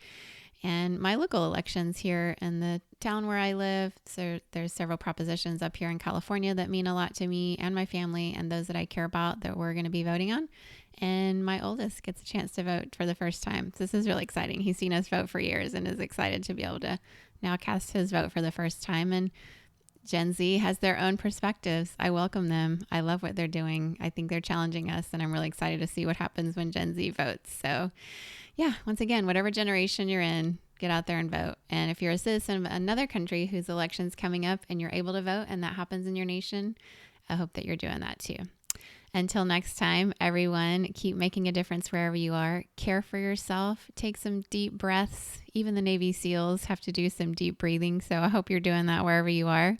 And my local elections here in the town where I live, so there's several propositions up here in California that mean a lot to me and my family and those that I care about that we're going to be voting on. And my oldest gets a chance to vote for the first time. So this is really exciting. He's seen us vote for years and is excited to be able to now cast his vote for the first time. And Gen Z has their own perspectives. I welcome them. I love what they're doing. I think they're challenging us, and I'm really excited to see what happens when Gen Z votes. So yeah, once again, whatever generation you're in, get out there and vote. And if you're a citizen of another country whose election's coming up and you're able to vote and that happens in your nation, I hope that you're doing that too. Until next time, everyone, keep making a difference wherever you are. Care for yourself. Take some deep breaths. Even the Navy SEALs have to do some deep breathing. So I hope you're doing that wherever you are.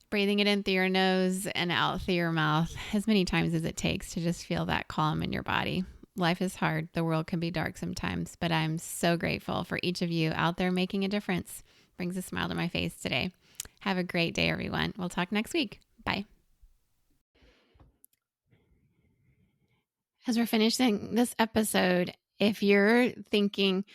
Breathing it in through your nose and out through your mouth as many times as it takes to just feel that calm in your body. Life is hard. The world can be dark sometimes, but I'm so grateful for each of you out there making a difference. Brings a smile to my face today. Have a great day, everyone. We'll talk next week. Bye. As we're finishing this episode, if you're thinking,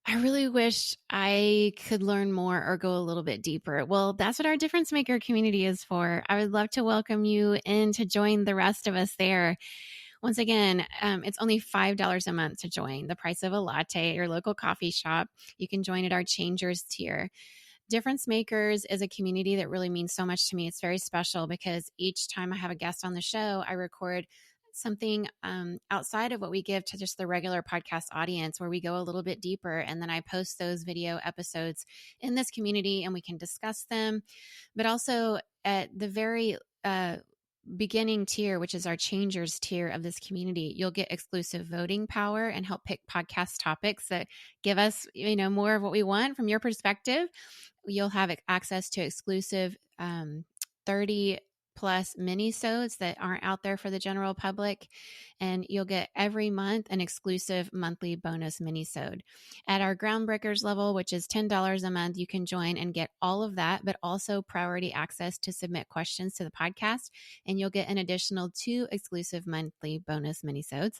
I really wish I could learn more or go a little bit deeper, well, that's what our Difference Maker community is for. I would love to welcome you in to join the rest of us there. Once again, it's only $5 a month to join, the price of a latte at your local coffee shop. You can join at our Changers tier. Difference Makers is a community that really means so much to me. It's very special because each time I have a guest on the show, I record something outside of what we give to just the regular podcast audience, where we go a little bit deeper. And then I post those video episodes in this community and we can discuss them. But also at the very beginning tier, which is our Changers tier of this community, you'll get exclusive voting power and help pick podcast topics that give us, more of what we want from your perspective. You'll have access to exclusive 30 plus mini-sodes that aren't out there for the general public. And you'll get every month an exclusive monthly bonus mini-sode. At our Groundbreakers level, which is $10 a month, you can join and get all of that, but also priority access to submit questions to the podcast. And you'll get an additional 2 exclusive monthly bonus mini-sodes.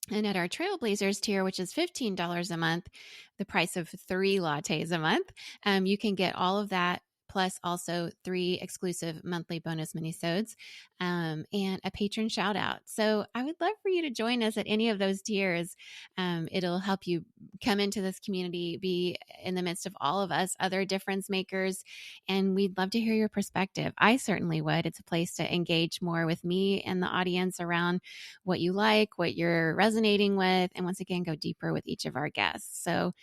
And at our Trailblazers tier, which is $15 a month, the price of 3 lattes a month, you can get all of that, plus also 3 exclusive monthly bonus minisodes, and a patron shout out. So I would love for you to join us at any of those tiers. It'll help you come into this community, be in the midst of all of us, other difference makers, and we'd love to hear your perspective. I certainly would. It's a place to engage more with me and the audience around what you like, what you're resonating with, and once again, go deeper with each of our guests. So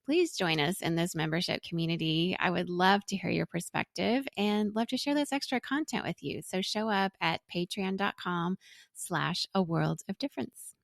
please join us in this membership community. I would love to hear your perspective and love to share this extra content with you. So show up at patreon.com/a world of difference.